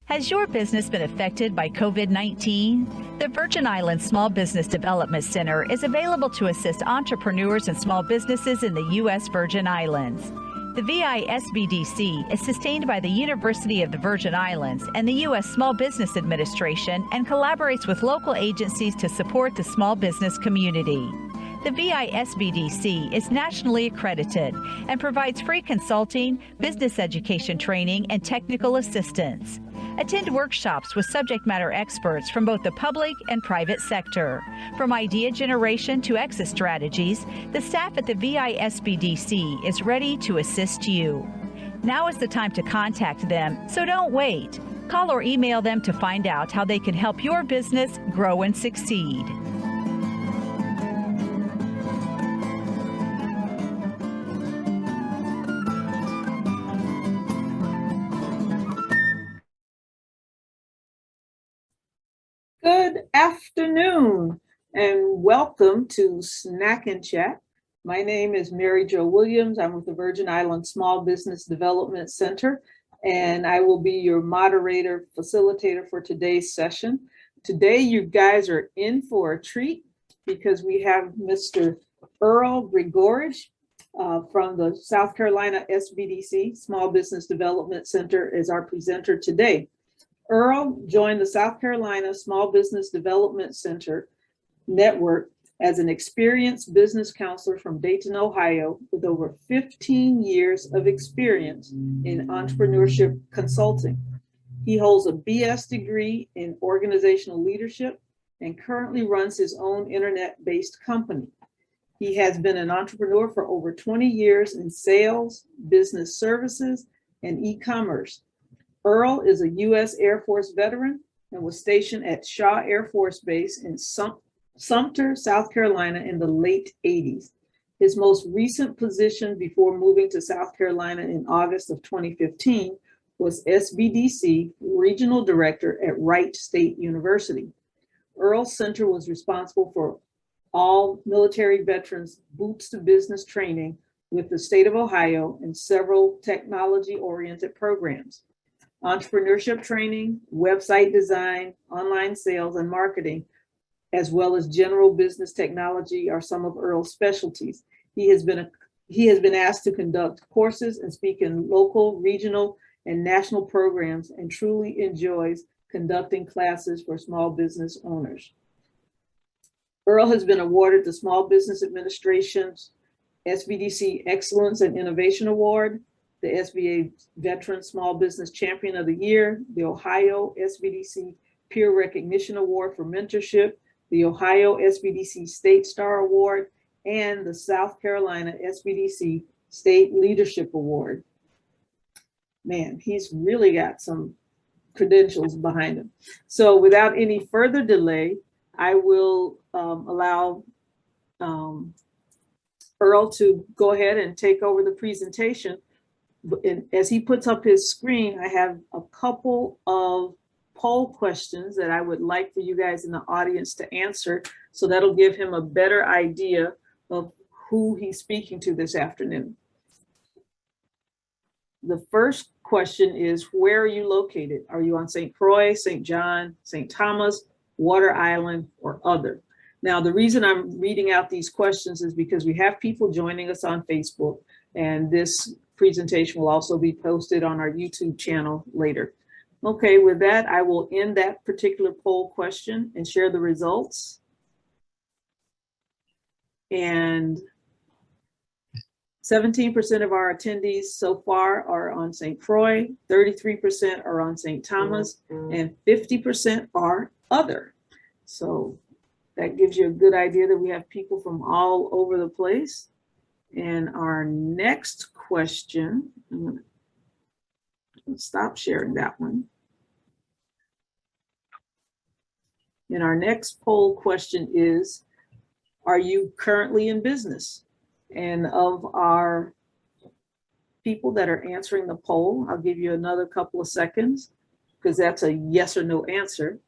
Has your business been affected by COVID-19? The Virgin Islands Small Business Development Center is available to assist entrepreneurs and small businesses in the U.S. Virgin Islands. The SBDC is sustained by the University of the Virgin Islands and the U.S. Small Business Administration and collaborates with local agencies to support the small business community. The SBDC is nationally accredited and provides free consulting, business education training, and technical assistance. Attend workshops with subject matter experts from both the public and private sector. From idea generation to exit strategies, the staff at the SBDC is ready to assist you. Now is the time to contact them, so don't wait. Call or email them to find out how they can help your business grow and succeed. Good afternoon and welcome to Snack and Chat. My name is Mary Jo Williams. I'm with the Virgin Islands Small Business Development Center, and I will be your moderator, facilitator for today's session. Today, you guys are in for a treat because we have Mr. Earl Grigorich from the South Carolina SBDC, Small Business Development Center, as our presenter today. Earl joined the South Carolina Small Business Development Center network as an experienced business counselor from Dayton, Ohio, with over 15 years of experience in entrepreneurship consulting. He holds a BS degree in organizational leadership and currently runs his own internet-based company. He has been an entrepreneur for over 20 years in sales, business services, and e-commerce. Earl is a U.S. Air Force veteran and was stationed at Shaw Air Force Base in Sumter, South Carolina in the late 80s. His most recent position before moving to South Carolina in August of 2015 was SBDC Regional Director at Wright State University. Earl's center was responsible for all military veterans' boots to business training with the state of Ohio and several technology-oriented programs. Entrepreneurship training, website design, online sales and marketing, as well as general business technology are some of Earl's specialties. He has been asked to conduct courses and speak in local, regional, and national programs and truly enjoys conducting classes for small business owners. Earl has been awarded the Small Business Administration's SBDC Excellence and Innovation Award, the SBA Veteran Small Business Champion of the Year, the Ohio SBDC Peer Recognition Award for Mentorship, the Ohio SBDC State Star Award, and the South Carolina SBDC State Leadership Award. Man, he's really got some credentials behind him. So without any further delay, I will allow Earl to go ahead and take over the presentation. And as he puts up his screen, I have a couple of poll questions that I would like for you guys in the audience to answer. So that'll give him a better idea of who he's speaking to this afternoon. The first question is, where are you located? Are you on St. Croix, St. John, St. Thomas, Water Island, or other? Now, the reason I'm reading out these questions is because we have people joining us on Facebook, and this presentation will also be posted on our YouTube channel later. Okay, with that, I will end that particular poll question and share the results. And 17% of our attendees so far are on St. Croix, 33% are on St. Thomas, and 50% are other. So that gives you a good idea that we have people from all over the place. And our next question, I'm going to stop sharing that one. And our next poll question is, are you currently in business? And of our people that are answering the poll, I'll give you another couple of seconds because that's a yes or no answer.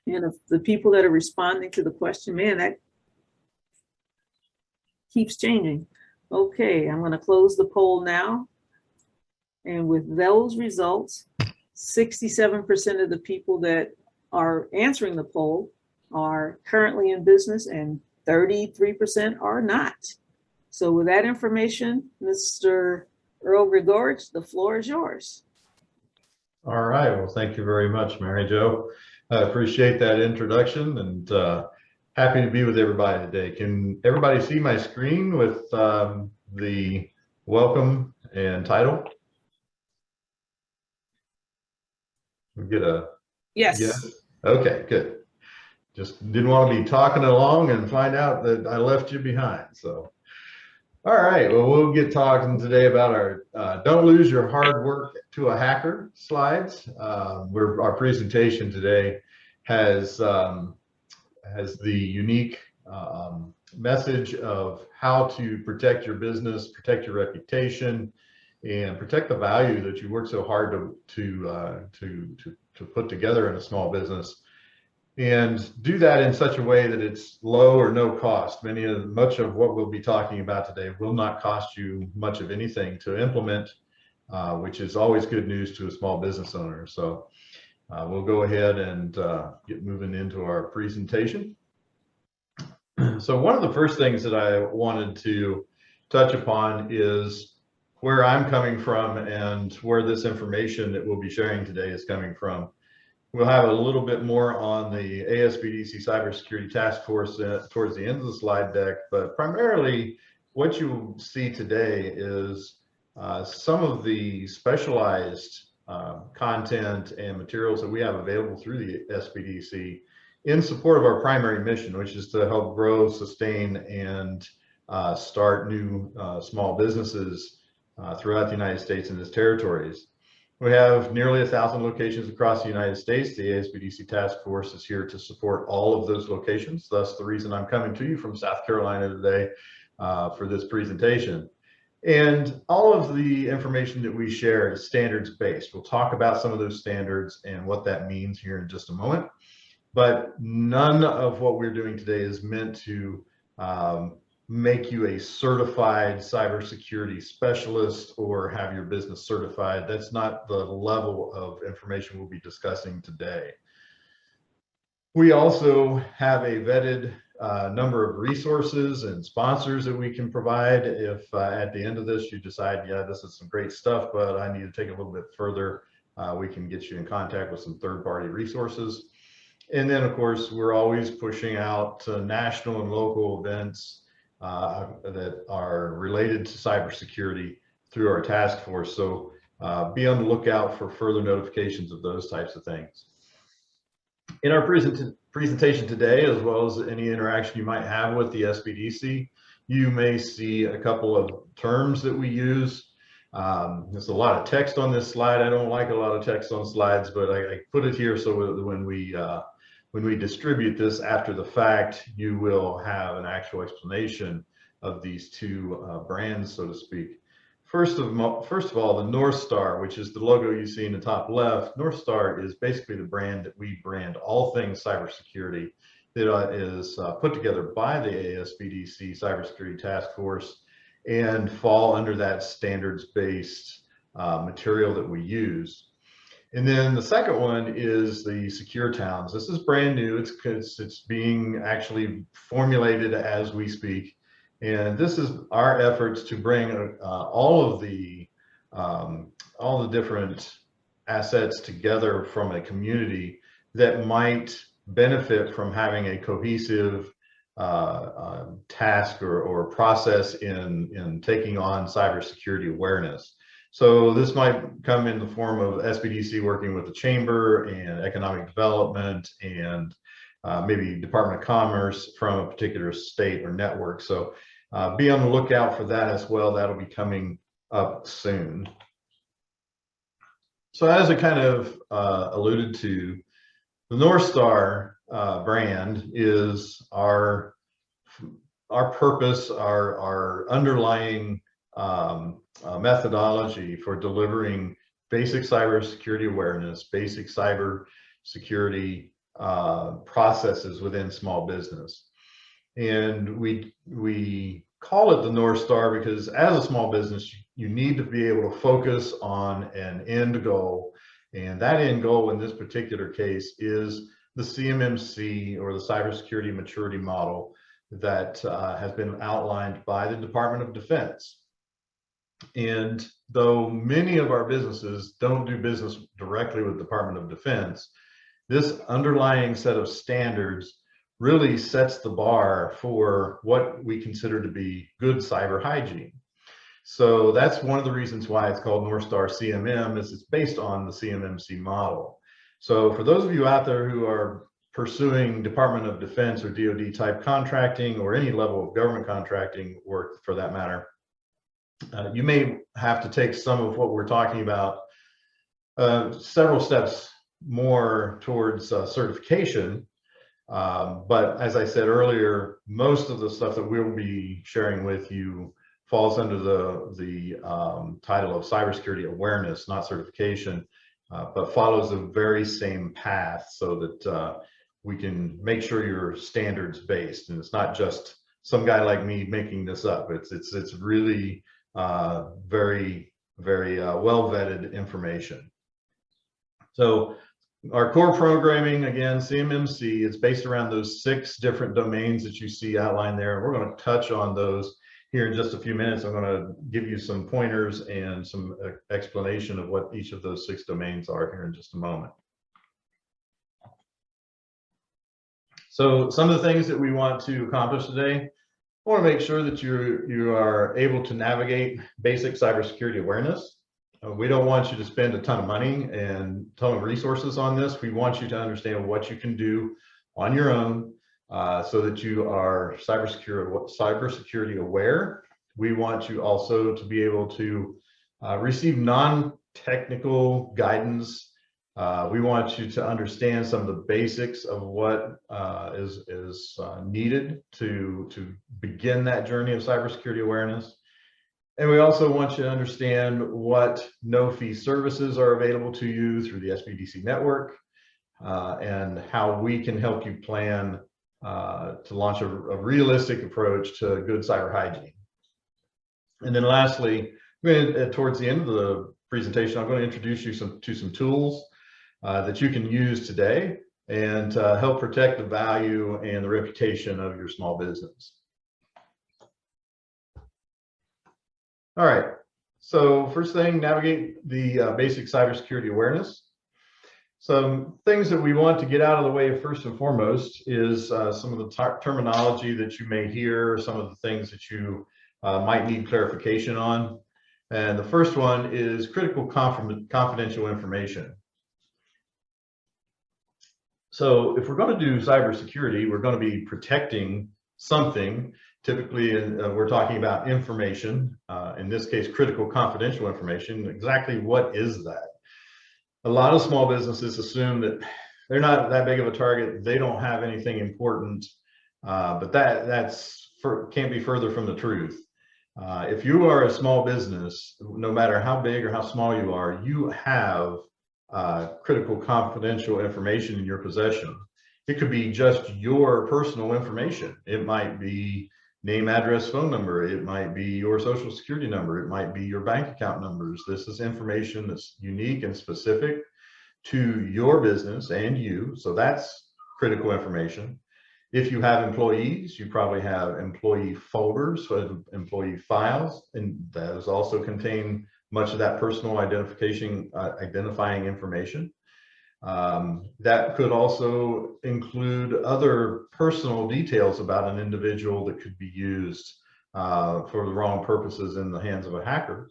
And of the people that are responding to the question, man, that keeps changing. Okay, I'm going to close the poll now. And with those results, 67% of the people that are answering the poll are currently in business and 33% are not. So with that information, Mr. Earl Gregorich, the floor is yours. All right, well, thank you very much, Mary Jo. I appreciate that introduction, and happy to be with everybody today. Can everybody see my screen with the welcome and title? We get a yes. Okay, good. Just didn't want to be talking along and find out that I left you behind. So, all right, well, we'll get talking today about our don't lose your hard work to a hacker slides. Our presentation today has the unique message of how to protect your business, protect your reputation, and protect the value that you work so hard to put together in a small business, and do that in such a way that it's low or no cost. Much of what we'll be talking about today will not cost you much of anything to implement, which is always good news to a small business owner. So we'll go ahead and get moving into our presentation. So one of the first things that I wanted to touch upon is where I'm coming from and where this information that we'll be sharing today is coming from. We'll have a little bit more on the Aspdc Cybersecurity Task Force towards the end of the slide deck, but primarily what you see today is some of the specialized content and materials that we have available through the SBDC in support of our primary mission, which is to help grow, sustain, and start new small businesses throughout the United States and its territories. We have nearly 1,000 locations across the United States. The Aspdc Task Force is here to support all of those locations. Thus, the reason I'm coming to you from South Carolina today for this presentation. And all of the information that we share is standards-based. We'll talk about some of those standards and what that means here in just a moment. But none of what we're doing today is meant to make you a certified cybersecurity specialist or have your business certified. That's not the level of information we'll be discussing today. We also have a vetted number of resources and sponsors that we can provide if at the end of this you decide, yeah, this is some great stuff, but I need to take it a little bit further. We can get you in contact with some third-party resources. And then, of course, we're always pushing out national and local events that are related to cybersecurity through our task force. So be on the lookout for further notifications of those types of things. In our presentation today, as well as any interaction you might have with the SBDC, you may see a couple of terms that we use. There's a lot of text on this slide. I don't like a lot of text on slides, but I put it here so that when we distribute this after the fact, you will have an actual explanation of these two brands, so to speak. First of all, the North Star, which is the logo you see in the top left. North Star is basically the brand that we brand all things cybersecurity that is put together by the Aspdc Cybersecurity Task Force and fall under that standards-based material that we use. And then the second one is the Secure Towns. This is brand new. It's being actually formulated as we speak. And this is our efforts to bring all the different assets together from a community that might benefit from having a cohesive task or process in taking on cybersecurity awareness. So this might come in the form of SBDC working with the Chamber and Economic Development and maybe Department of Commerce from a particular state or network. So be on the lookout for that as well. That'll be coming up soon. So as I kind of alluded to, the North Star brand is our purpose, our underlying methodology for delivering basic cybersecurity awareness, basic cybersecurity processes within small business. And we call it the North Star because as a small business, you need to be able to focus on an end goal And that end goal in this particular case is the CMMC, or the Cybersecurity Maturity Model, that has been outlined by the Department of Defense. And though many of our businesses don't do business directly with the Department of Defense, this underlying set of standards really sets the bar for what we consider to be good cyber hygiene. So that's one of the reasons why it's called North Star CMM, is it's based on the CMMC model. So for those of you out there who are pursuing Department of Defense or DoD type contracting, or any level of government contracting work for that matter, you may have to take some of what we're talking about several steps more towards certification. But as I said earlier, most of the stuff that we'll be sharing with you falls under the title of cybersecurity awareness, not certification, but follows the very same path, so that we can make sure you're standards based, and it's not just some guy like me making this up. It's really very well vetted information. So our core programming, again, CMMC, it's based around those 6 different domains that you see outlined there. We're going to touch on those here in just a few minutes. I'm going to give you some pointers and some explanation of what each of those 6 domains are here in just a moment. So some of the things that we want to accomplish today, I want to make sure that you are able to navigate basic cybersecurity awareness. We don't want you to spend a ton of money and a ton of resources on this. We want you to understand what you can do on your own, so that you are cybersecurity aware. We want you also to be able to receive non-technical guidance. We want you to understand some of the basics of what is needed to begin that journey of cybersecurity awareness. And we also want you to understand what no-fee services are available to you through the SBDC network, and how we can help you plan to launch a realistic approach to good cyber hygiene. And then lastly, towards the end of the presentation, I'm going to introduce you to some tools that you can use today and help protect the value and the reputation of your small business. All right, so first thing, navigate the basic cybersecurity awareness. Some things that we want to get out of the way first and foremost is some of the terminology that you may hear, some of the things that you might need clarification on. And the first one is critical confidential information. So if we're going to do cybersecurity, we're going to be protecting something. Typically, we're talking about information, in this case, critical confidential information. Exactly what is that? A lot of small businesses assume that they're not that big of a target. They don't have anything important, but that's can't be further from the truth. If you are a small business, no matter how big or how small you are, you have critical confidential information in your possession. It could be just your personal information. It might be name, address, phone number. It might be your social security number. It might be your bank account numbers. This is information that's unique and specific to your business and you. So that's critical information. If you have employees, you probably have employee folders, so employee files, and those also contain much of that personal identifying information. That could also include other personal details about an individual that could be used for the wrong purposes in the hands of a hacker.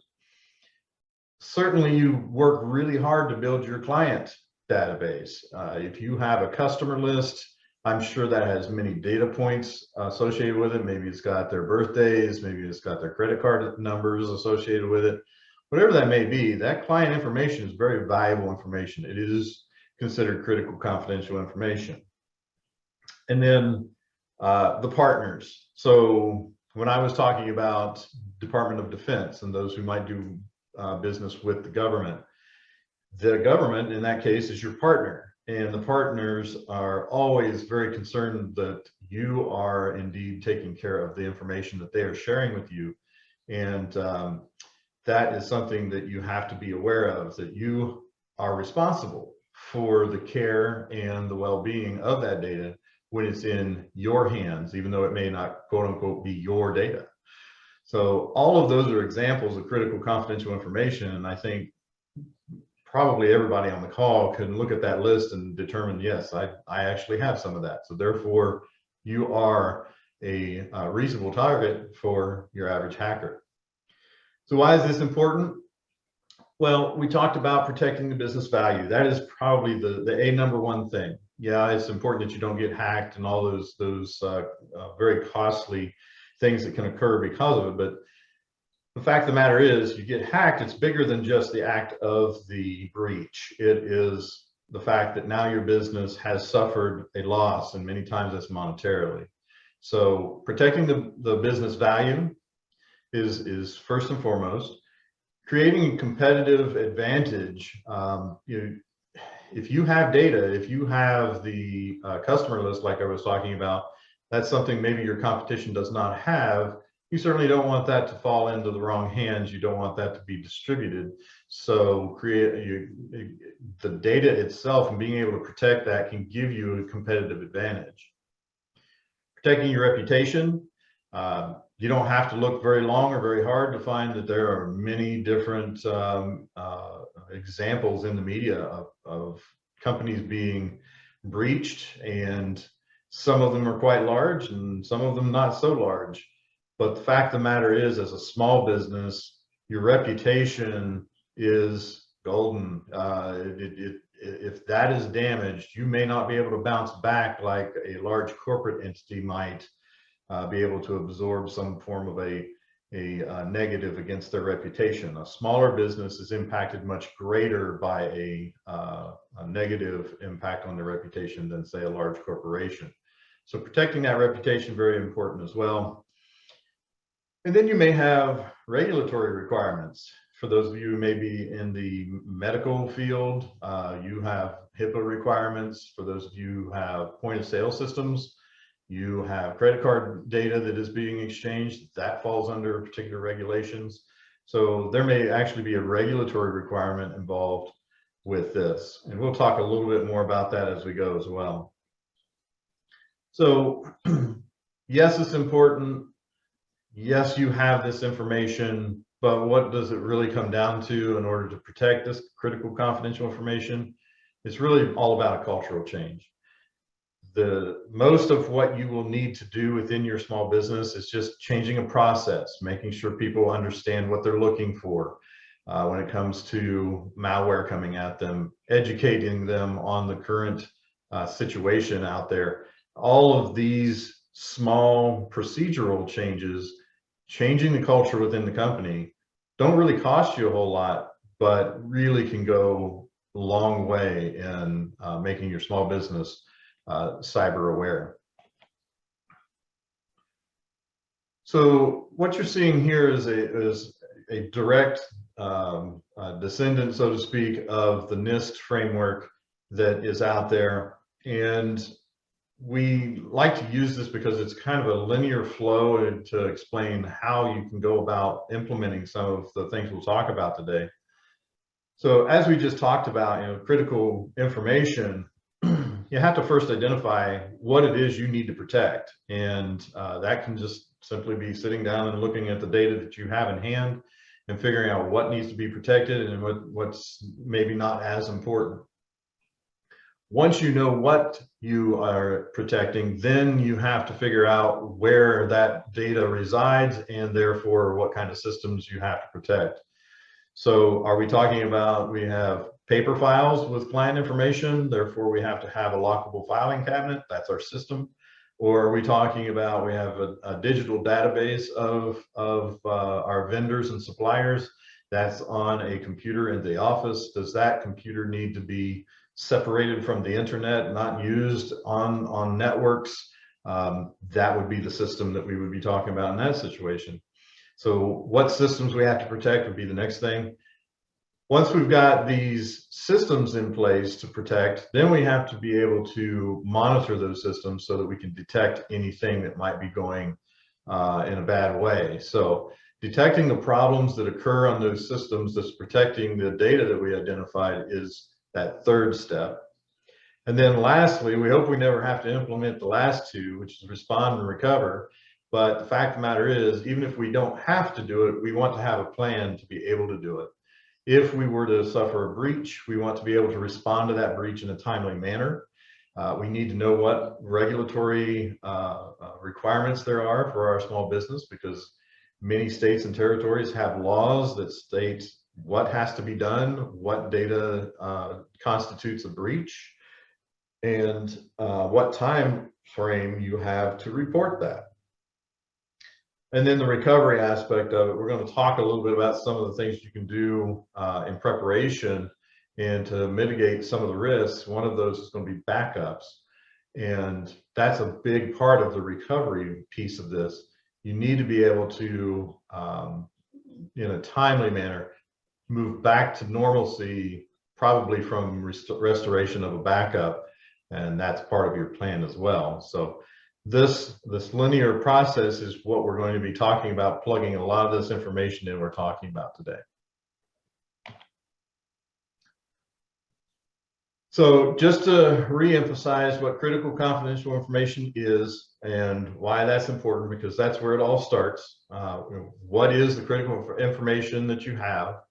Certainly, you work really hard to build your client database. If you have a customer list, I'm sure that has many data points associated with it. Maybe it's got their birthdays, maybe it's got their credit card numbers associated with it. Whatever that may be, that client information is very valuable information. It is considered critical confidential information. And then the partners. So when I was talking about Department of Defense and those who might do business with the government in that case is your partner. And the partners are always very concerned that you are indeed taking care of the information that they are sharing with you. And that is something that you have to be aware of, that you are responsible for the care and the well-being of that data when it's in your hands, even though it may not, quote unquote, be your data. So all of those are examples of critical confidential information. And I think probably everybody on the call can look at that list and determine, yes, I actually have some of that. So therefore, you are a reasonable target for your average hacker. So why is this important? Well, we talked about protecting the business value. That is probably the #1 thing. Yeah, it's important that you don't get hacked and all those very costly things that can occur because of it. But the fact of the matter is, you get hacked, it's bigger than just the act of the breach. It is the fact that now your business has suffered a loss, and many times that's monetarily. So protecting the business value is first and foremost. Creating a competitive advantage. If you have data, if you have the customer list like I was talking about, that's something maybe your competition does not have. You certainly don't want that to fall into the wrong hands. You don't want that to be distributed. So the data itself and being able to protect that can give you a competitive advantage. Protecting your reputation. You don't have to look very long or very hard to find that there are many different examples in the media of companies being breached, and some of them are quite large and some of them not so large. But the fact of the matter is, as a small business, your reputation is golden. If that is damaged, you may not be able to bounce back like a large corporate entity might be able to absorb some form of a negative against their reputation. A smaller business is impacted much greater by a negative impact on their reputation than, say, a large corporation. So protecting that reputation, very important as well. And then you may have regulatory requirements. For those of you who may be in the medical field, you have HIPAA requirements. For those of you who have point of sale systems, you have credit card data that is being exchanged. That falls under particular regulations. So there may actually be a regulatory requirement involved with this. And we'll talk a little bit more about that as we go as well. So yes, it's important. Yes, you have this information, but what does it really come down to in order to protect this critical confidential information? It's really all about a cultural change. Most of what you will need to do within your small business is just changing a process, making sure people understand what they're looking for when it comes to malware coming at them, educating them on the current situation out there. All of these small procedural changes, changing the culture within the company, don't really cost you a whole lot, but really can go a long way in making your small business cyber aware. So what you're seeing here is a direct descendant, so to speak, of the NIST framework that is out there. And we like to use this because it's kind of a linear flow to explain how you can go about implementing some of the things we'll talk about today. So as we just talked about, critical information, you have to first identify what it is you need to protect. And that can just simply be sitting down and looking at the data that you have in hand and figuring out what needs to be protected and what's maybe not as important. Once you know what you are protecting, then you have to figure out where that data resides and therefore what kind of systems you have to protect. So are we talking about, we have paper files with client information, therefore we have to have a lockable filing cabinet, that's our system? Or are we talking about, we have a digital database of our vendors and suppliers that's on a computer in the office? Does that computer need to be separated from the internet, not used on networks? That would be the system that we would be talking about in that situation. So what systems we have to protect would be the next thing. Once we've got these systems in place to protect, then we have to be able to monitor those systems so that we can detect anything that might be going in a bad way. So detecting the problems that occur on those systems that's protecting the data that we identified is that third step. And then lastly, we hope we never have to implement the last two, which is respond and recover. But the fact of the matter is, even if we don't have to do it, we want to have a plan to be able to do it. If we were to suffer a breach, we want to be able to respond to that breach in a timely manner. We need to know what regulatory requirements there are for our small business, because many states and territories have laws that state what has to be done, what data constitutes a breach, and what time frame you have to report that. And then the recovery aspect of it, we're going to talk a little bit about some of the things you can do in preparation and to mitigate some of the risks. One of those is going to be backups. And that's a big part of the recovery piece of this. You need to be able to, in a timely manner, move back to normalcy, probably from restoration of a backup. And that's part of your plan as well. So this linear process is what we're going to be talking about, plugging a lot of this information in we're talking about today. So just to re-emphasize what critical confidential information is and why that's important, because that's where it all starts. What is the critical information that you have?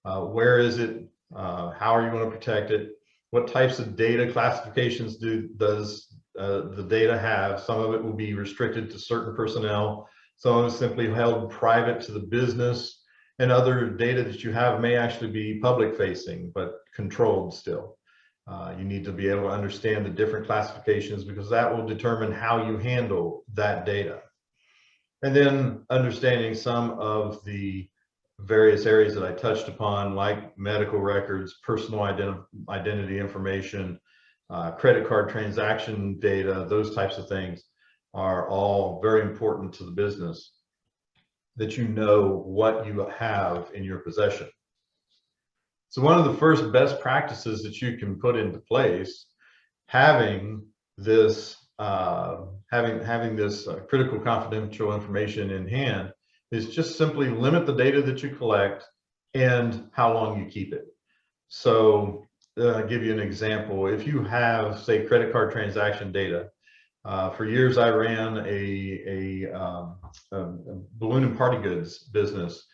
Where is it? How are you going to protect it? What types of data classifications does the data have? Some of it will be restricted to certain personnel. Some of it is simply held private to the business, and other data that you have may actually be public facing, but controlled still. You need to be able to understand the different classifications, because that will determine how you handle that data. And then understanding some of the various areas that I touched upon, like medical records, personal identity information, credit card transaction data, those types of things are all very important to the business, that you know what you have in your possession. So one of the first best practices that you can put into place, having this critical confidential information in hand, is just simply limit the data that you collect and how long you keep it. So I'll give you an example. If you have, say, credit card transaction data, for years I ran a balloon and party goods business,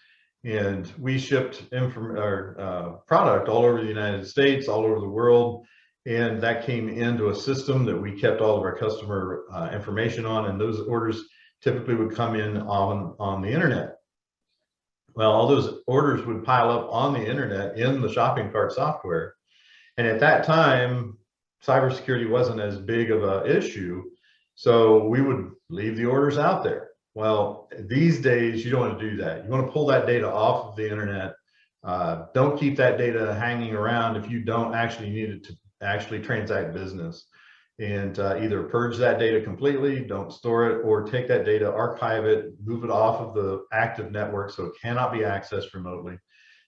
and we shipped product all over the United States, all over the world, and that came into a system that we kept all of our customer information on, and those orders typically would come in on the internet. Well, all those orders would pile up on the internet in the shopping cart software. And at that time, cybersecurity wasn't as big of an issue, so we would leave the orders out there. Well, these days, you don't want to do that. You want to pull that data off of the internet. Don't keep that data hanging around if you don't actually need it to actually transact business. And either purge that data completely, don't store it, or take that data, archive it, move it off of the active network so it cannot be accessed remotely,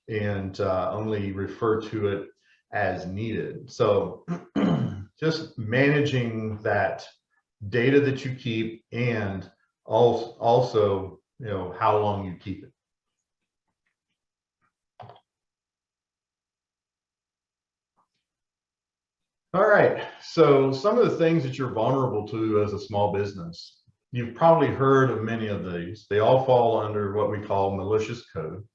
and only refer to it as needed. So just managing that data that you keep, and also, you know, how long you keep it. All right, so some of the things that you're vulnerable to as a small business, you've probably heard of many of these. They all fall under what we call malicious code.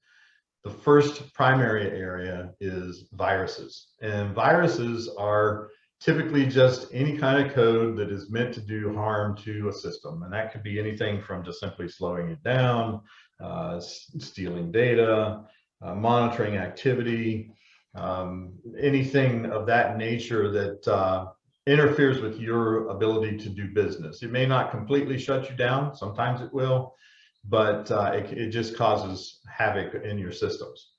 The first primary area is viruses, and viruses are typically just any kind of code that is meant to do harm to a system, and that could be anything from just simply slowing it down, stealing data, monitoring activity, anything of that nature that interferes with your ability to do business. It may not completely shut you down, sometimes it will, but it just causes havoc in your systems.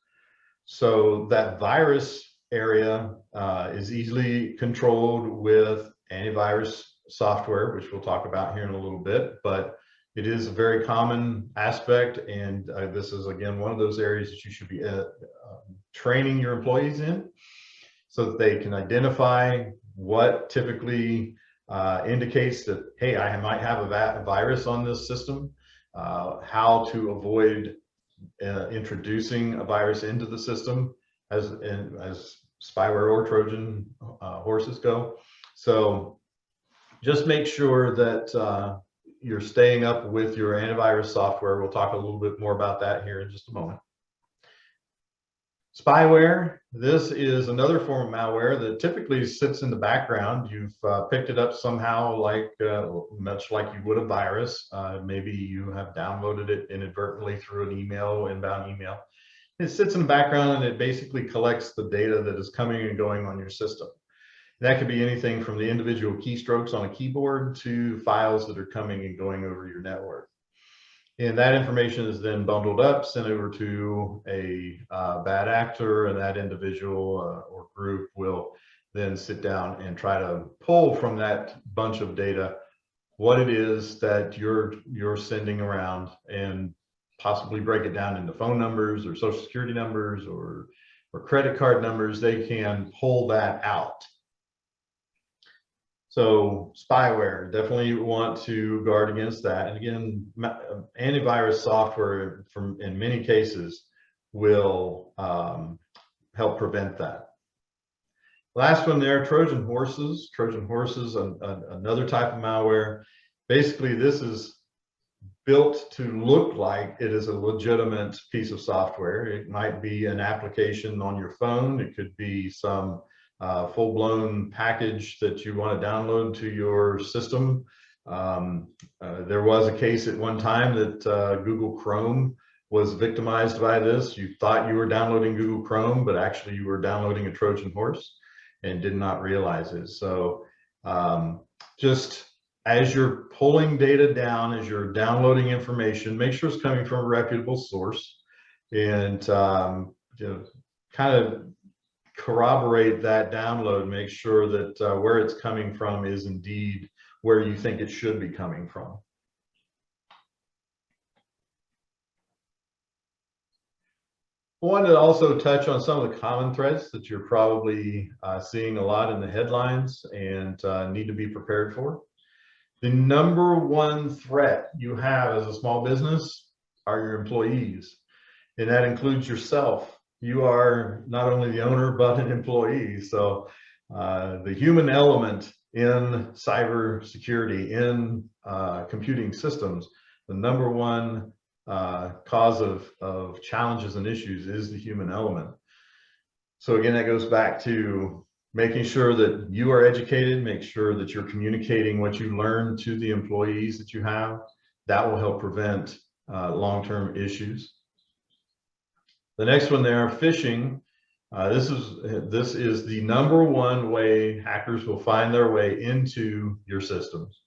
So that virus area is easily controlled with antivirus software, which we'll talk about here in a little bit, but it is a very common aspect, and this is, again, one of those areas that you should be training your employees in, so that they can identify what typically indicates that, hey, I might have a virus on this system, how to avoid introducing a virus into the system as spyware or Trojan horses go. So just make sure that you're staying up with your antivirus software. We'll talk a little bit more about that here in just a moment. Spyware, this is another form of malware that typically sits in the background. You've picked it up somehow, like much like you would a virus. Maybe you have downloaded it inadvertently through an email, inbound email. It sits in the background and it basically collects the data that is coming and going on your system. That could be anything from the individual keystrokes on a keyboard to files that are coming and going over your network. And that information is then bundled up, sent over to a bad actor, and that individual or group will then sit down and try to pull from that bunch of data what it is that you're sending around, and possibly break it down into phone numbers or social security numbers or credit card numbers. They can pull that out. So spyware, definitely want to guard against that. And again, antivirus software in many cases will help prevent that. Last one there, Trojan Horses. Trojan Horses, another type of malware. Basically, this is built to look like it is a legitimate piece of software. It might be an application on your phone. It could be some full-blown package that you want to download to your system. There was a case at one time that Google Chrome was victimized by this. You thought you were downloading Google Chrome, but actually you were downloading a Trojan horse and did not realize it. So just as you're pulling data down, as you're downloading information, make sure it's coming from a reputable source, and kind of corroborate that download. Make sure that where it's coming from is indeed where you think it should be coming from. I wanted to also touch on some of the common threats that you're probably seeing a lot in the headlines and need to be prepared for. The number one threat you have as a small business are your employees, and that includes yourself. You are not only the owner, but an employee. So the human element in cybersecurity, in computing systems, the number one cause of challenges and issues is the human element. So again, that goes back to making sure that you are educated, make sure that you're communicating what you learn to the employees that you have. That will help prevent long-term issues. The next one there, phishing. This is the number one way hackers will find their way into your systems.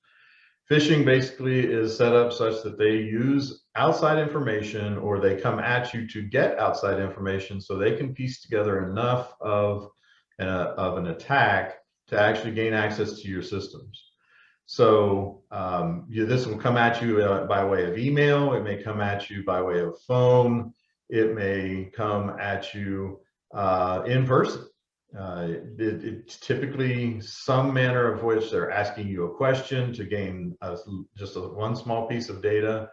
Phishing basically is set up such that they use outside information, or they come at you to get outside information so they can piece together enough of an attack to actually gain access to your systems. So this will come at you by way of email. It may come at you by way of phone. It may come at you in person. It's typically some manner of which they're asking you a question to gain just one small piece of data,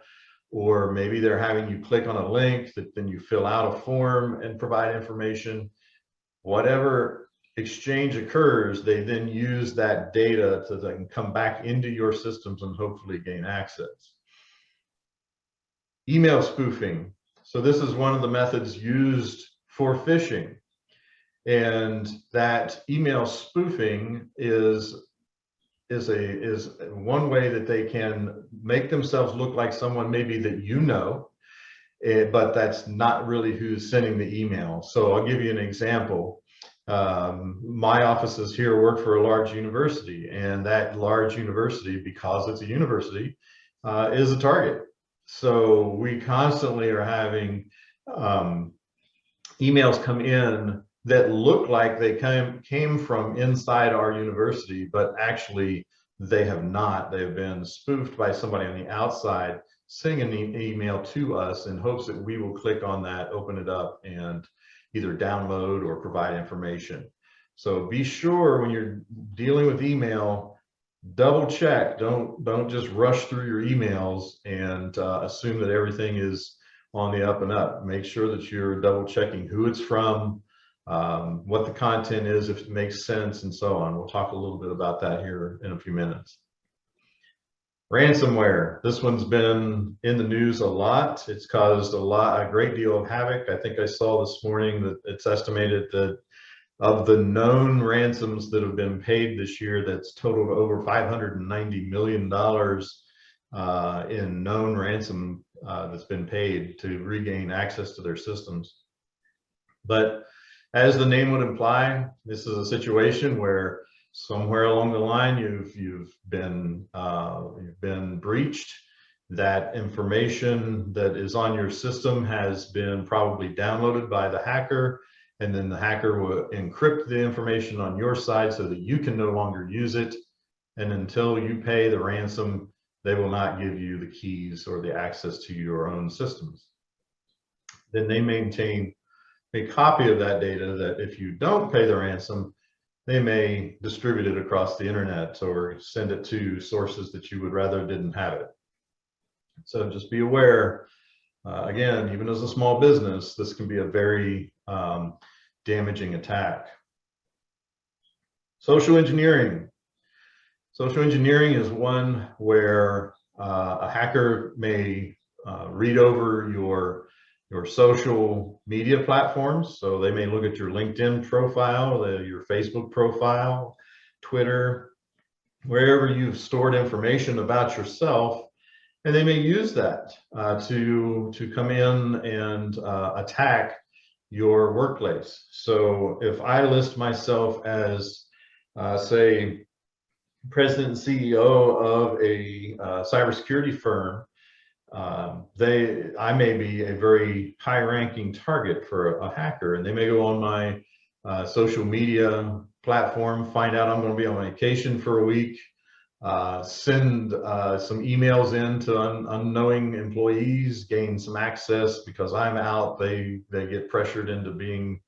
or maybe they're having you click on a link that then you fill out a form and provide information. Whatever exchange occurs, they then use that data to then come back into your systems and hopefully gain access. Email spoofing. So this is one of the methods used for phishing. And that email spoofing is one way that they can make themselves look like someone maybe that you know, but that's not really who's sending the email. So I'll give you an example. My offices here work for a large university, and that large university, because it's a university, is a target. So we constantly are having emails come in that look like they came from inside our university, but actually they have not. They have been spoofed by somebody on the outside, sending an email to us in hopes that we will click on that, open it up, and either download or provide information. So be sure when you're dealing with email, double check. Don't just rush through your emails and assume that everything is on the up and up. Make sure that you're double checking who it's from, what the content is, if it makes sense, and so on. We'll talk a little bit about that here in a few minutes. Ransomware. This one's been in the news a lot. It's caused a great deal of havoc. I think I saw this morning that it's estimated that of the known ransoms that have been paid this year, that's totaled over $590 million in known ransom that's been paid to regain access to their systems. But as the name would imply, this is a situation where somewhere along the line you've been breached. That information that is on your system has been probably downloaded by the hacker, and then the hacker will encrypt the information on your side so that you can no longer use it. And until you pay the ransom, they will not give you the keys or the access to your own systems. Then they maintain a copy of that data that if you don't pay the ransom, they may distribute it across the internet or send it to sources that you would rather didn't have it. So just be aware, again, even as a small business, this can be a very damaging attack. Social engineering. Social engineering is one where a hacker may read over your social media platforms. So they may look at your LinkedIn profile, your Facebook profile, Twitter, wherever you've stored information about yourself, and they may use that to come in and attack your workplace. So if I list myself as, say, president and CEO of a cybersecurity firm, I may be a very high-ranking target for a hacker, and they may go on my social media platform, find out I'm going to be on vacation for a week, send some emails in to unknowing employees, gain some access because I'm out. They get pressured into being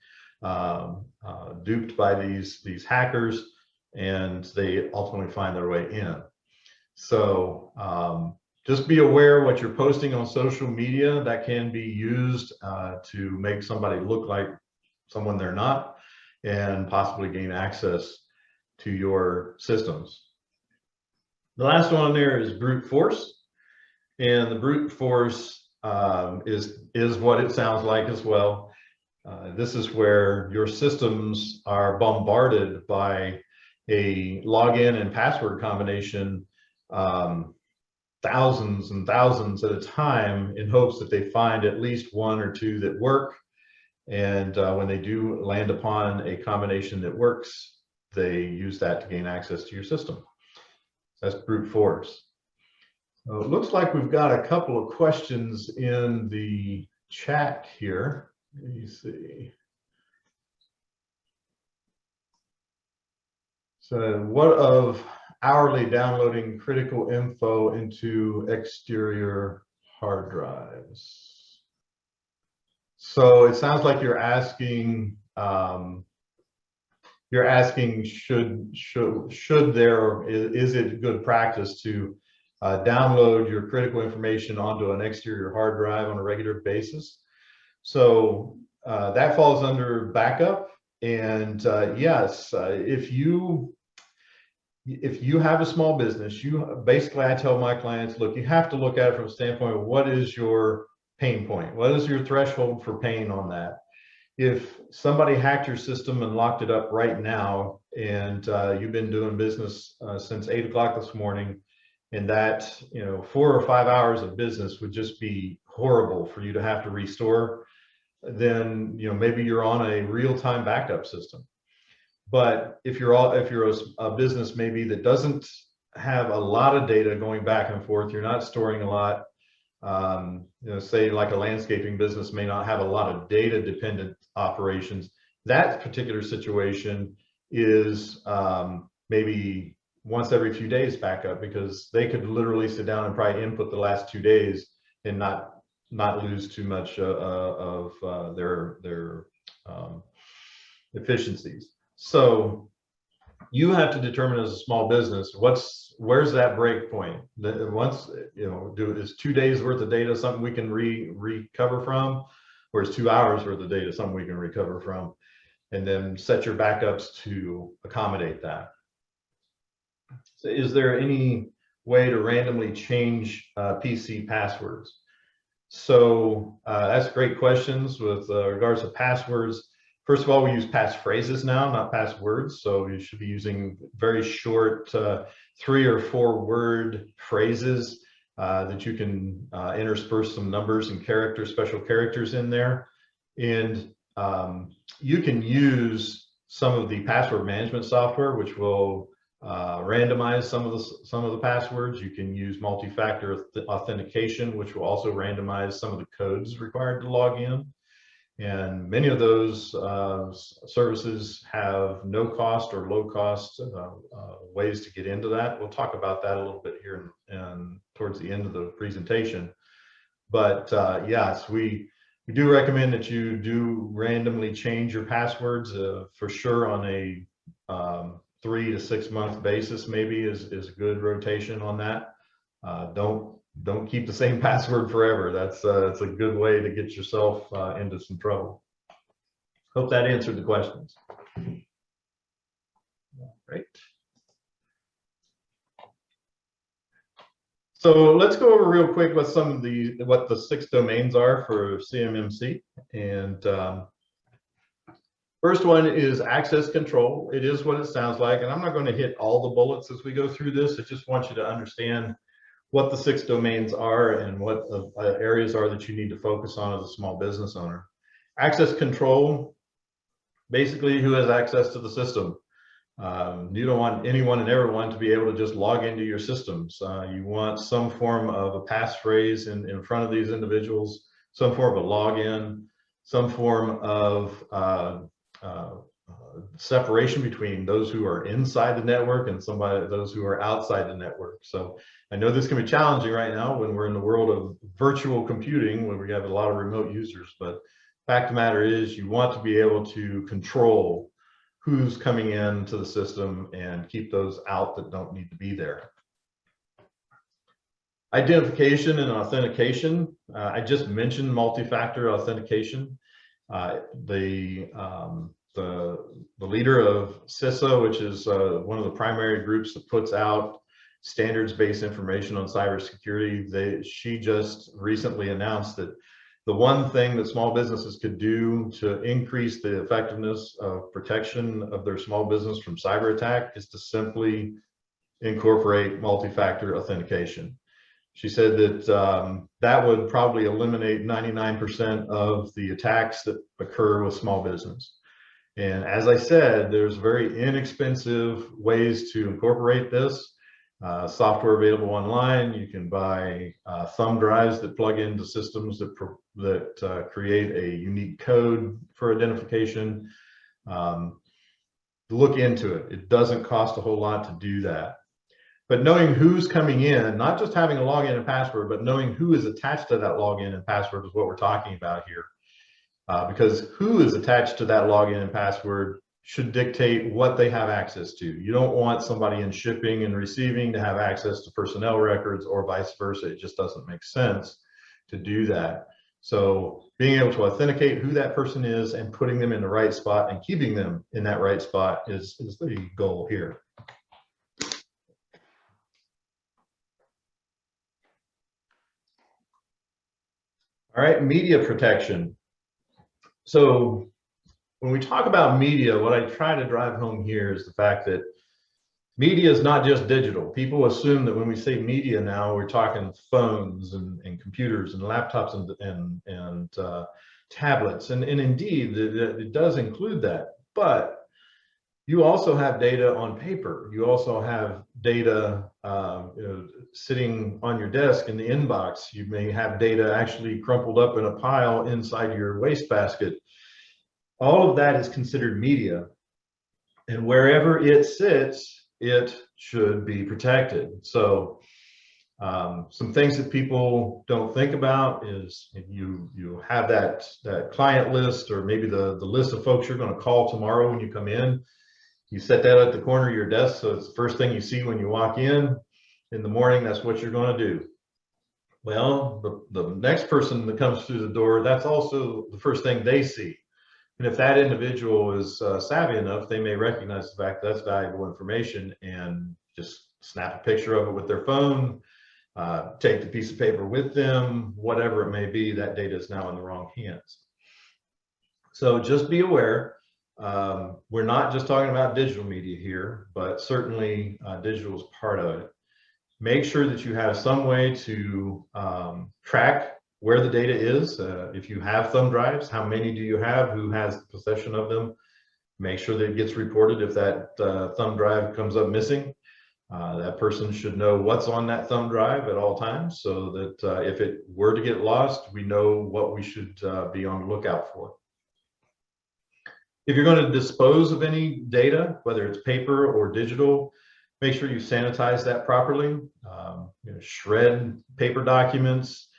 duped by these hackers, and they ultimately find their way in. So just be aware what you're posting on social media. That can be used to make somebody look like someone they're not, and possibly gain access to your systems. The last one on there is brute force, and the brute force is what it sounds like as well. This is where your systems are bombarded by a login and password combination, thousands and thousands at a time, in hopes that they find at least one or two that work. And when they do land upon a combination that works, they use that to gain access to your system. That's brute force. So it looks like we've got a couple of questions in the chat here. Let me see. So what of hourly downloading critical info into exterior hard drives? So it sounds like you're asking should there, is it good practice to download your critical information onto an exterior hard drive on a regular basis? So that falls under backup. And yes, if you have a small business, basically, I tell my clients, look, you have to look at it from a standpoint of what is your pain point? What is your threshold for pain on that? If somebody hacked your system and locked it up right now, and you've been doing business since 8 o'clock this morning, and that 4 or 5 hours of business would just be horrible for you to have to restore, then maybe you're on a real-time backup system. But if you're a business maybe that doesn't have a lot of data going back and forth, you're not storing a lot. Say like a landscaping business may not have a lot of data dependent operations. That particular situation is maybe once every few days backup, because they could literally sit down and probably input the last 2 days and not lose too much of their efficiencies. So you have to determine as a small business, where's that break point? Once, is 2 days worth of data something we can recover from, or is 2 hours worth of data something we can recover from? and then set your backups to accommodate that. So is there any way to randomly change PC passwords? So that's great questions with regards to passwords. First of all, we use passphrases now, not passwords. So you should be using very short 3 or 4 word phrases that you can intersperse some numbers and characters, special characters in there. And you can use some of the password management software, which will randomize some of the passwords. You can use multi-factor authentication, which will also randomize some of the codes required to log in. And many of those services have no cost or low cost ways to get into that. We'll talk about that a little bit here and towards the end of the presentation. But yes, we do recommend that you do randomly change your passwords for sure on a 3 to 6 month basis. Maybe is a good rotation on that. Don't keep the same password forever. That's a good way to get yourself into some trouble. Hope that answered the questions. Great. So let's go over real quick what the 6 domains are for CMMC. And first one is access control. It is what it sounds like, and I'm not going to hit all the bullets as we go through this. I just want you to understand what the 6 domains are and what the areas are that you need to focus on as a small business owner. Access control, basically who has access to the system. You don't want anyone and everyone to be able to just log into your systems. You want some form of a passphrase in front of these individuals, some form of a login, some form of separation between those who are inside the network and those who are outside the network. So I know this can be challenging right now when we're in the world of virtual computing, where we have a lot of remote users, but fact of the matter is you want to be able to control who's coming into the system and keep those out that don't need to be there. Identification and authentication. I just mentioned multi-factor authentication. The leader of CISA, which is one of the primary groups that puts out standards-based information on cybersecurity, she just recently announced that the one thing that small businesses could do to increase the effectiveness of protection of their small business from cyber attack is to simply incorporate multi-factor authentication. She said that that would probably eliminate 99% of the attacks that occur with small business. And as I said, there's very inexpensive ways to incorporate this. Software available online. You can buy thumb drives that plug into systems that create a unique code for identification. Look into it. It doesn't cost a whole lot to do that. But knowing who's coming in, not just having a login and password, but knowing who is attached to that login and password is what we're talking about here. Because who is attached to that login and password should dictate what they have access to. You don't want somebody in shipping and receiving to have access to personnel records or vice versa. It just doesn't make sense to do that. So being able to authenticate who that person is and putting them in the right spot and keeping them in that right spot is the goal here. All right, media protection. So when we talk about media, what I try to drive home here is the fact that media is not just digital. People assume that when we say media now, we're talking phones and computers and laptops and tablets. And indeed, it does include that. But you also have data on paper. You also have data sitting on your desk in the inbox. You may have data actually crumpled up in a pile inside your wastebasket. All of that is considered media, and wherever it sits, it should be protected. So some things that people don't think about is you have that client list, or maybe the list of folks you're going to call tomorrow when you come in. You set that at the corner of your desk, so it's the first thing you see when you walk in the morning. That's what you're going to do. Well, the next person that comes through the door, that's also the first thing they see, And if that individual is savvy enough, they may recognize the fact that's valuable information and just snap a picture of it with their phone, take the piece of paper with them, whatever it may be, that data is now in the wrong hands. So just be aware. We're not just talking about digital media here, but certainly digital is part of it. Make sure that you have some way to track where the data is. If you have thumb drives, how many do you have? Who has possession of them? Make sure that it gets reported if that thumb drive comes up missing. That person should know what's on that thumb drive at all times, so that if it were to get lost, we know what we should be on the lookout for. If you're going to dispose of any data, whether it's paper or digital, make sure you sanitize that properly. Shred paper documents,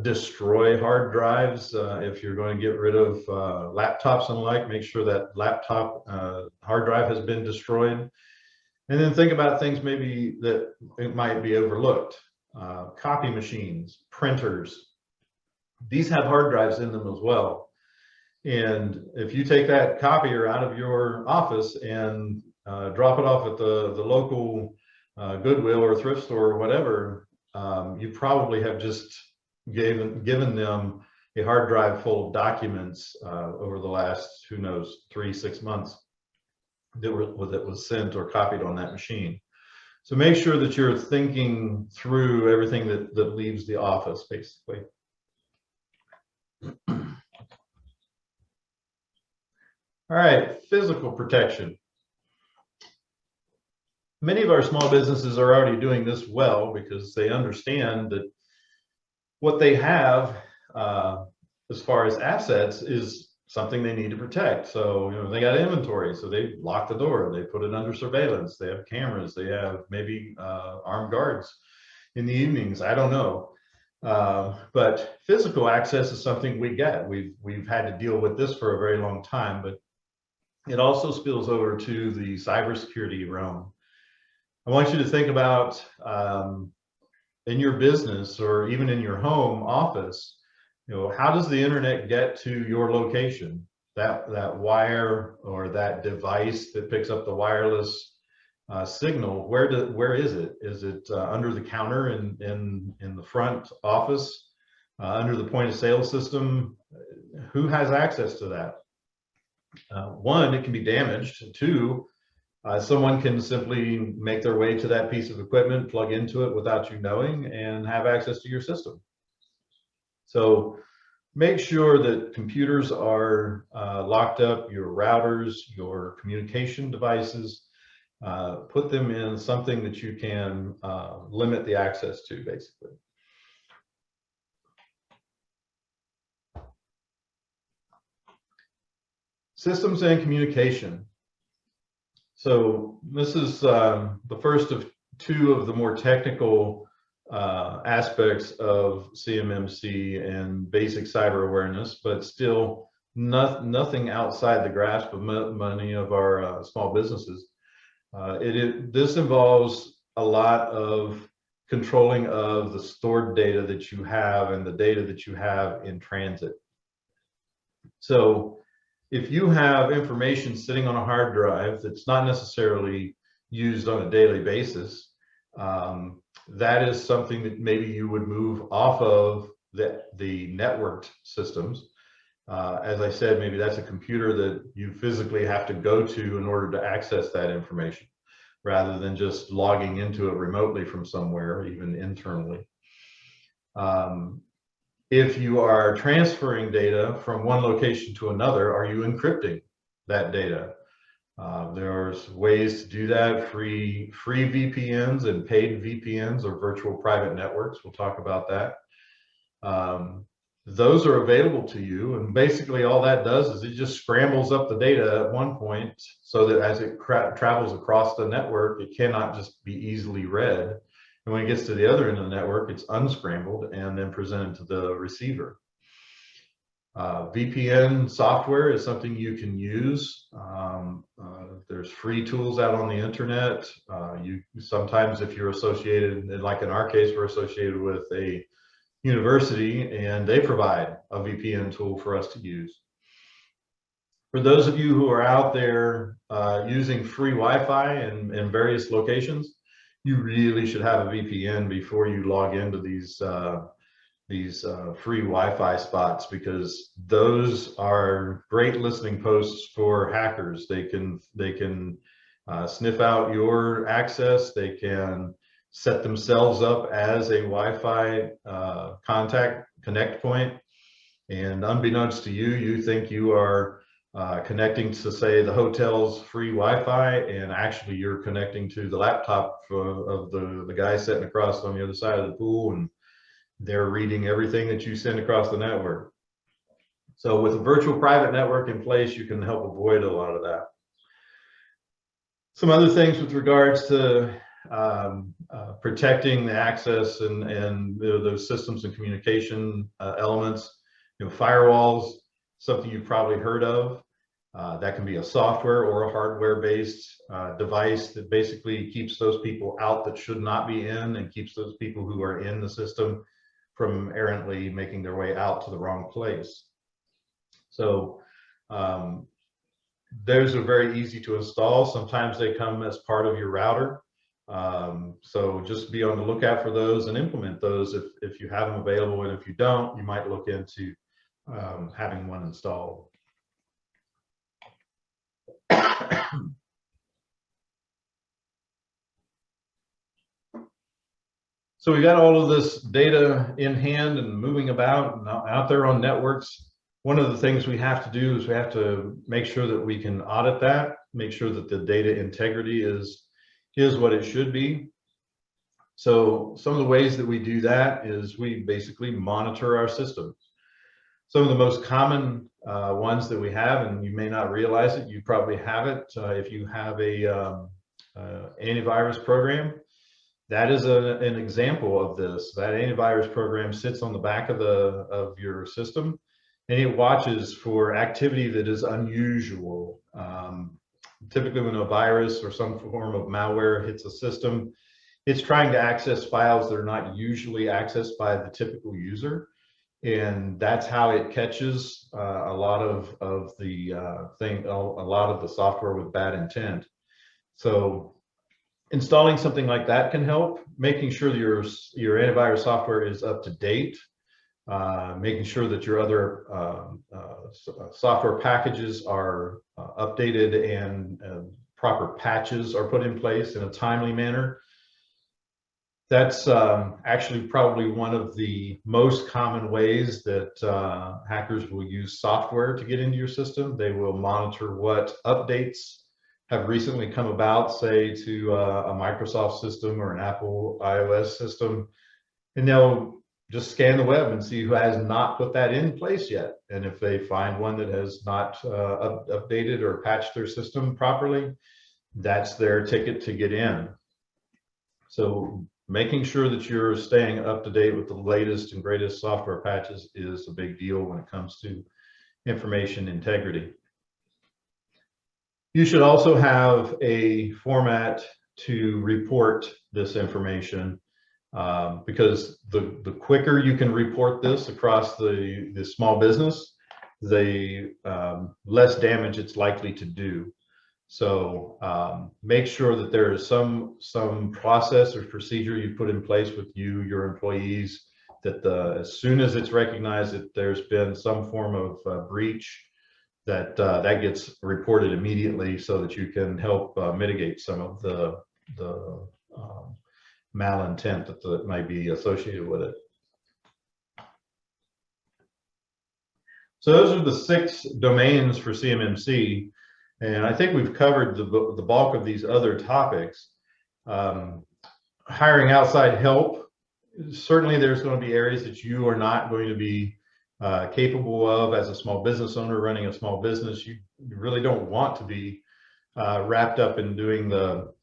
destroy hard drives. If you're going to get rid of laptops and the like, make sure that laptop hard drive has been destroyed. And then think about things maybe that it might be overlooked. Copy machines, printers, these have hard drives in them as well. And if you take that copier out of your office and drop it off at the local Goodwill or thrift store or whatever, you probably have just given them a hard drive full of documents over the last, who knows, 3-6 months that was sent or copied on that machine. So make sure that you're thinking through everything that leaves the office, basically. All right, physical protection. Many of our small businesses are already doing this well because they understand that what they have as far as assets is something they need to protect. So, they got inventory, so they lock the door, they put it under surveillance, they have cameras, they have maybe armed guards in the evenings, I don't know. But physical access is something we get. We've had to deal with this for a very long time, but it also spills over to the cybersecurity realm. I want you to think about in your business or even in your home office, how does the internet get to your location? That wire or that device that picks up the wireless signal, where is it? Is it under the counter in the front office, under the point of sale system? Who has access to that? One, it can be damaged. Two, someone can simply make their way to that piece of equipment, plug into it without you knowing, and have access to your system. So make sure that computers are locked up, your routers, your communication devices, put them in something that you can limit the access to, basically. Systems and communication. So this is the first of two of the more technical aspects of CMMC and basic cyber awareness, but still nothing outside the grasp of many of our small businesses. This involves a lot of controlling of the stored data that you have and the data that you have in transit. So if you have information sitting on a hard drive that's not necessarily used on a daily basis, that is something that maybe you would move off of the networked systems. As I said, maybe that's a computer that you physically have to go to in order to access that information, rather than just logging into it remotely from somewhere, even internally. If you are transferring data from one location to another, are you encrypting that data? There's ways to do that, free VPNs and paid VPNs or virtual private networks. We'll talk about that. Those are available to you, and basically all that does is it just scrambles up the data at one point so that as it travels across the network, it cannot just be easily read. And when it gets to the other end of the network, it's unscrambled and then presented to the receiver. VPN software is something you can use. There's free tools out on the internet. Sometimes if you're associated, like in our case, we're associated with a university and they provide a VPN tool for us to use. For those of you who are out there using free Wi-Fi in various locations, you really should have a VPN before you log into these free Wi-Fi spots, because those are great listening posts for hackers. They can sniff out your access. They can set themselves up as a Wi-Fi connect point, and unbeknownst to you, you think you are connecting to, say, the hotel's free Wi-Fi, and actually you're connecting to the laptop of the guy sitting across on the other side of the pool, and they're reading everything that you send across the network. So with a virtual private network in place, you can help avoid a lot of that. Some other things with regards to protecting the access and those systems and communication elements. Firewalls, something you've probably heard of. That can be a software or a hardware-based device that basically keeps those people out that should not be in, and keeps those people who are in the system from errantly making their way out to the wrong place. So those are very easy to install. Sometimes they come as part of your router. So just be on the lookout for those and implement those if you have them available, and if you don't, you might look into having one installed. So we got all of this data in hand and moving about and out there on networks. One of the things we have to do is we have to make sure that we can audit that, make sure that the data integrity is what it should be. So some of the ways that we do that is we basically monitor our systems. Some of the most common ones that we have, and you may not realize it, you probably have it if you have a antivirus program. That is an example of this. That antivirus program sits on the back of your system, and it watches for activity that is unusual. Typically when a virus or some form of malware hits a system, it's trying to access files that are not usually accessed by the typical user. And that's how it catches a lot of the software with bad intent. So installing something like that can help. Making sure that your antivirus software is up to date, making sure that your other software packages are updated and proper patches are put in place in a timely manner. That's actually probably one of the most common ways that hackers will use software to get into your system. They will monitor what updates have recently come about, say to a Microsoft system or an Apple iOS system, and they'll just scan the web and see who has not put that in place yet. And if they find one that has not updated or patched their system properly, that's their ticket to get in. So making sure that you're staying up to date with the latest and greatest software patches is a big deal when it comes to information integrity. You should also have a format to report this information, because the quicker you can report this across the small business, the less damage it's likely to do. So make sure that there is some process or procedure you put in place with your employees, that as soon as it's recognized that there's been some form of breach, that gets reported immediately, so that you can help mitigate some of the malintent that might be associated with it. So those are the 6 domains for CMMC. And I think we've covered the bulk of these other topics. Hiring outside help, certainly there's going to be areas that you are not going to be capable of as a small business owner running a small business. You really don't want to be wrapped up in doing the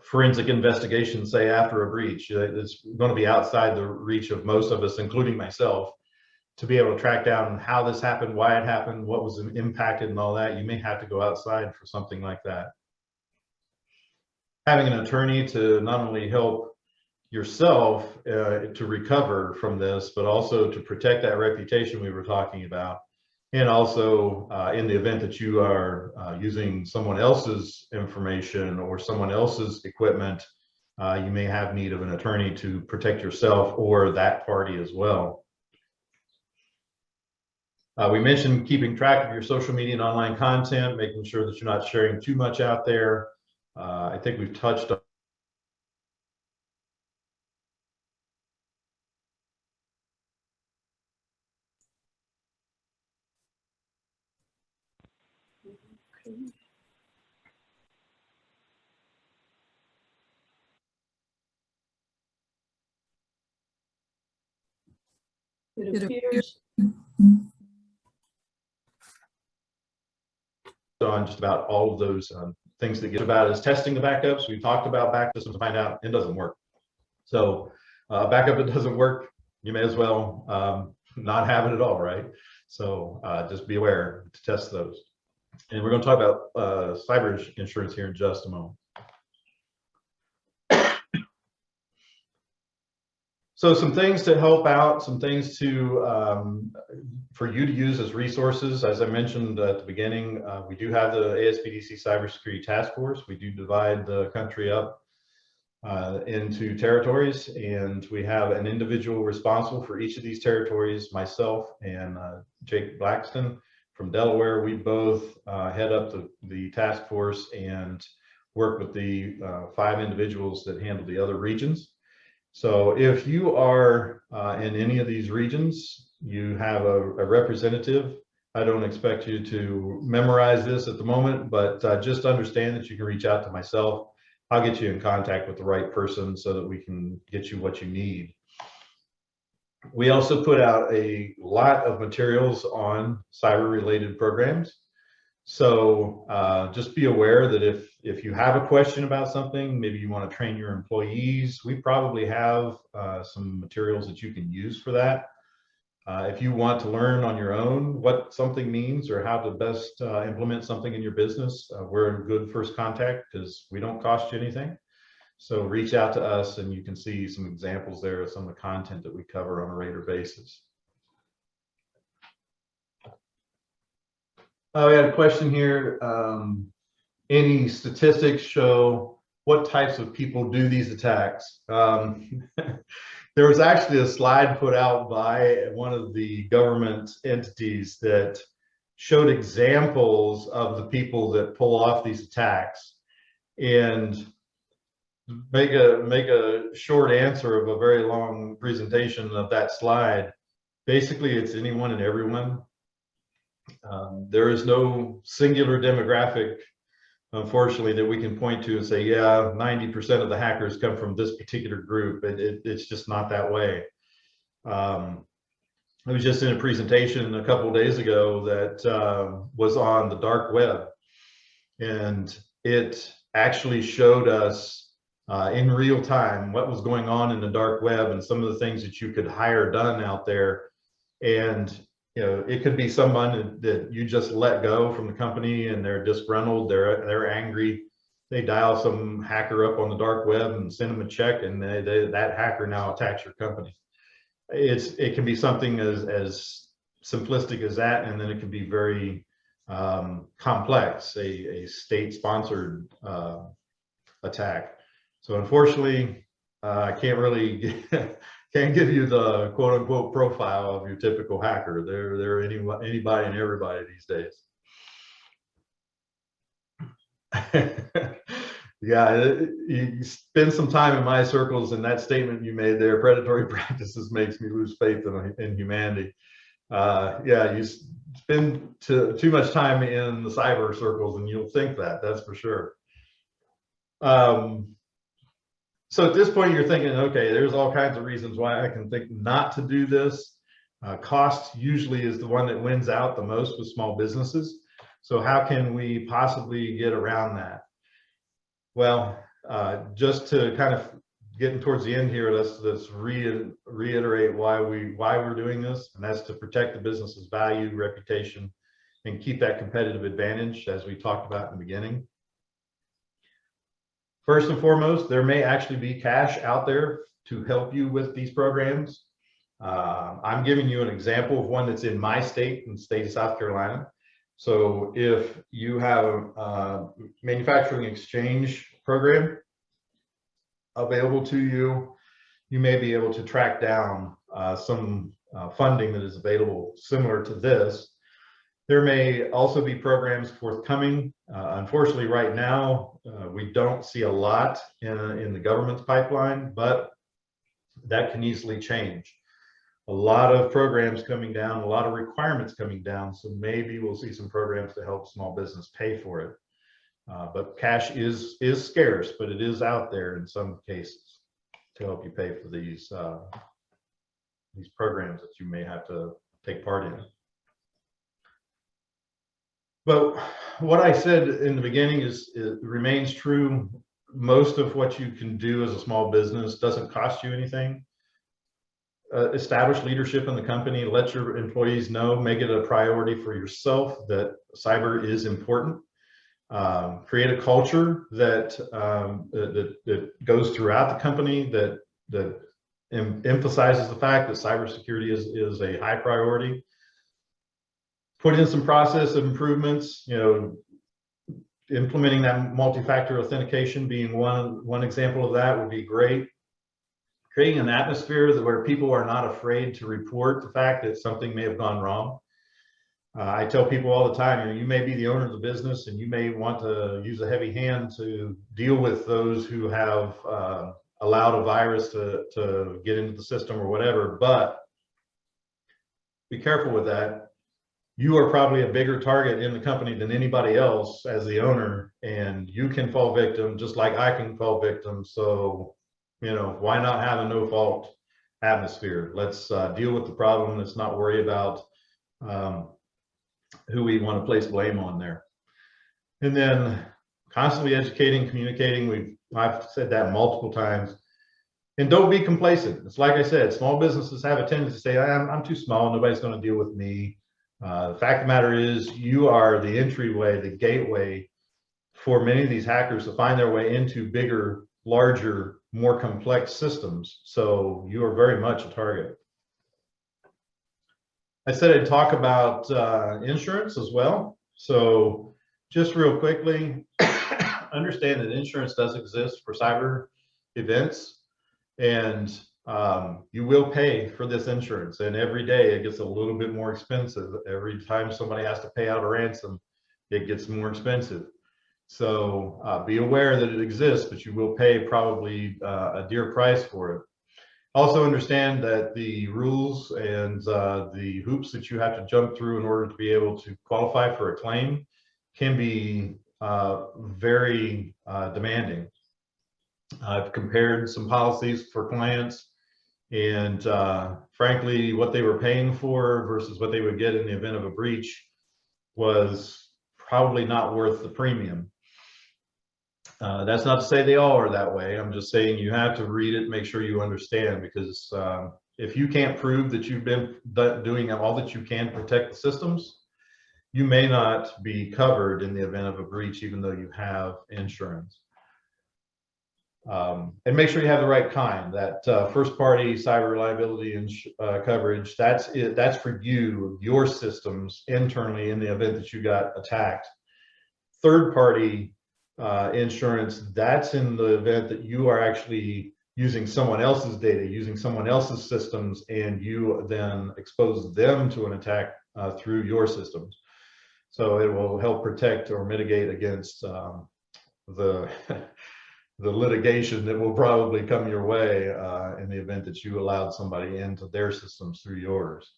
forensic investigation, say after a breach. It's going to be outside the reach of most of us, including myself, to be able to track down how this happened, why it happened, what was impacted and all that. You may have to go outside for something like that. Having an attorney to not only help yourself to recover from this, but also to protect that reputation we were talking about. And also, in the event that you are using someone else's information or someone else's equipment, you may have need of an attorney to protect yourself or that party as well. We mentioned keeping track of your social media and online content, making sure that you're not sharing too much out there. I think we've touched on It appears. on just about all of those things that get about is testing the backups. We talked about backups to find out it doesn't work. So backup, it doesn't work, you may as well not have it at all, right? So just be aware to test those. And we're going to talk about cyber insurance here in just a moment. So some things to help out, some things to for you to use as resources. As I mentioned at the beginning, we do have the Aspdc Cybersecurity Task Force. We do divide the country up into territories, and we have an individual responsible for each of these territories. Myself and Jake Blackston from Delaware, we both head up the task force and work with the 5 individuals that handle the other regions. So if you are in any of these regions, you have a representative. I don't expect you to memorize this at the moment, but just understand that you can reach out to myself. I'll get you in contact with the right person so that we can get you what you need. We also put out a lot of materials on cyber-related programs. So just be aware that if you have a question about something, maybe you want to train your employees, we probably have some materials that you can use for that. If you want to learn on your own what something means or how to best implement something in your business, we're a good first contact because we don't cost you anything. So reach out to us and you can see some examples there of some of the content that we cover on a regular basis. We had a question here. Any statistics show what types of people do these attacks? There was actually a slide put out by one of the government entities that showed examples of the people that pull off these attacks. And make a short answer of a very long presentation of that slide. Basically, it's anyone and everyone. There is no singular demographic, unfortunately, that we can point to and say, yeah, 90% of the hackers come from this particular group. It's just not that way. I was just in a presentation a couple of days ago that was on the dark web, and it actually showed us in real time what was going on in the dark web and some of the things that you could hire done out there. And you know, it could be someone that you just let go from the company and they're disgruntled, they're angry. They dial some hacker up on the dark web and send them a check, and that hacker now attacks your company. It can be something as simplistic as that, and then it can be very complex, a state-sponsored attack. So unfortunately, I can't really can't give you the quote-unquote profile of your typical hacker. They're anybody and everybody these days. Yeah, you spend some time in my circles, and that statement you made there, predatory practices, makes me lose faith in humanity. Yeah, you spend too much time in the cyber circles and you'll think that's for sure. So at this point, you're thinking, okay, there's all kinds of reasons why I can think not to do this. Cost usually is the one that wins out the most with small businesses. So how can we possibly get around that? Well, just to kind of getting towards the end here, let's reiterate why we're doing this, and that's to protect the business's value, reputation, and keep that competitive advantage, as we talked about in the beginning. First and foremost, there may actually be cash out there to help you with these programs. I'm giving you an example of one that's in my state, in the state of South Carolina. So if you have a manufacturing exchange program available to you, you may be able to track down some funding that is available similar to this. There may also be programs forthcoming. Unfortunately, right now, we don't see a lot in the government's pipeline, but that can easily change. A lot of programs coming down, a lot of requirements coming down, so maybe we'll see some programs to help small business pay for it. But cash is scarce, but it is out there in some cases to help you pay for these programs that you may have to take part in. But what I said in the beginning it remains true. Most of what you can do as a small business doesn't cost you anything. Establish leadership in the company, let your employees know, make it a priority for yourself that cyber is important. Create a culture that goes throughout the company that emphasizes the fact that cybersecurity is a high priority. Put in some process improvements, you know, implementing that multi-factor authentication being one example of that would be great. Creating an atmosphere where people are not afraid to report the fact that something may have gone wrong. I tell people all the time, you know, you may be the owner of the business and you may want to use a heavy hand to deal with those who have allowed a virus to get into the system or whatever, but be careful with that. You are probably a bigger target in the company than anybody else as the owner, and you can fall victim just like I can fall victim. So, you know, why not have a no fault atmosphere? Let's deal with the problem. Let's not worry about who we want to place blame on there. And then constantly educating, communicating. I've said that multiple times. And don't be complacent. It's like I said, small businesses have a tendency to say, I'm too small, nobody's going to deal with me. The fact of the matter is, you are the entryway, the gateway for many of these hackers to find their way into bigger, larger, more complex systems. So you are very much a target. I said I'd talk about insurance as well. So just real quickly, understand that insurance does exist for cyber events, and you will pay for this insurance. And every day it gets a little bit more expensive. Every time somebody has to pay out a ransom, it gets more expensive. So be aware that it exists, but you will pay probably a dear price for it. Also understand that the rules and the hoops that you have to jump through in order to be able to qualify for a claim can be very demanding. I've compared some policies for clients, and frankly, what they were paying for versus what they would get in the event of a breach was probably not worth the premium. That's not to say they all are that way. I'm just saying you have to read it, make sure you understand, because if you can't prove that you've been doing all that you can to protect the systems, you may not be covered in the event of a breach, even though you have insurance. And make sure you have the right kind. That first-party cyber reliability coverage, that's it. That's for you, your systems internally in the event that you got attacked. Third-party insurance, that's in the event that you are actually using someone else's data, using someone else's systems, and you then expose them to an attack through your systems. So it will help protect or mitigate against the litigation that will probably come your way in the event that you allowed somebody into their systems through yours.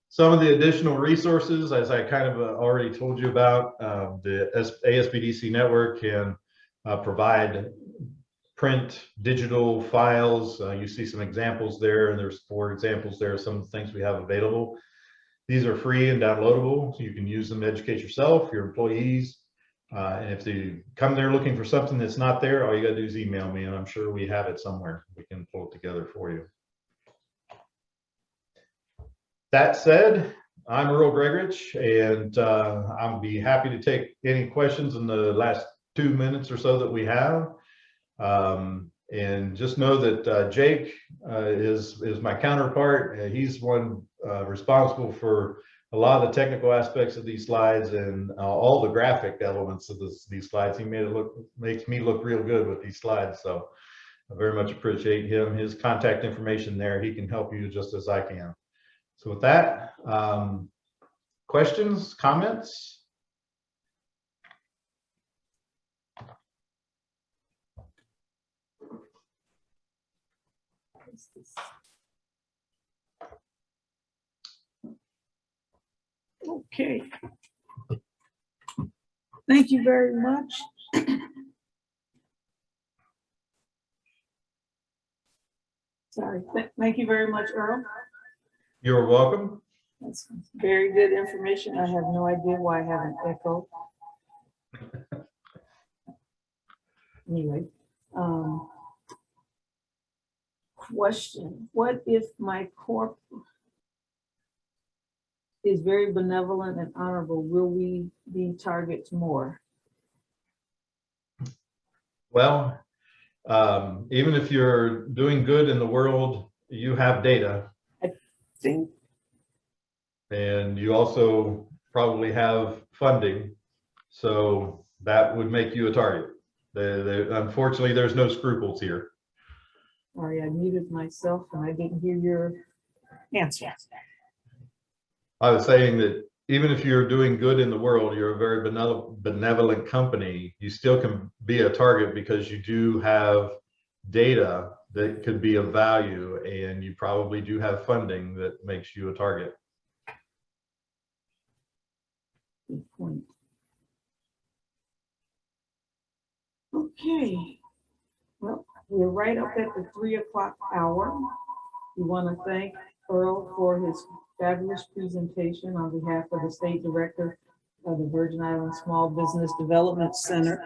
Some of the additional resources, as I kind of already told you about, the Aspdc network can provide print digital files. You see some examples there, and there's 4 examples there of some of the things we have available. These are free and downloadable, so you can use them to educate yourself, your employees. And if you come there looking for something that's not there, all you got to do is email me, and I'm sure we have it somewhere. We can pull it together for you. That said, I'm Earl Gregorich, and I'll be happy to take any questions in the last 2 minutes or so that we have. And just know that Jake is my counterpart. He's one responsible for a lot of the technical aspects of these slides and all the graphic elements of these slides. He makes me look real good with these slides. So I very much appreciate him. His contact information there. He can help you just as I can. So with that, questions, comments? Okay. Thank you very much. Sorry, thank you very much, Earl. You're welcome. That's very good information. I have no idea why I haven't echoed. Anyway, question, what if my corp is very benevolent and honorable? Will we be targets more? Well, even if you're doing good in the world, you have data. I think. And you also probably have funding. So that would make you a target. Unfortunately, there's no scruples here. Sorry, I muted myself and I didn't hear your answer. I was saying that even if you're doing good in the world, you're a very benevolent company, you still can be a target because you do have data that could be of value, and you probably do have funding that makes you a target. Good point. Okay, well, we're right up at the 3 o'clock hour. We want to thank Earl for his fabulous presentation on behalf of the State Director of the Virgin Islands Small Business Development Center.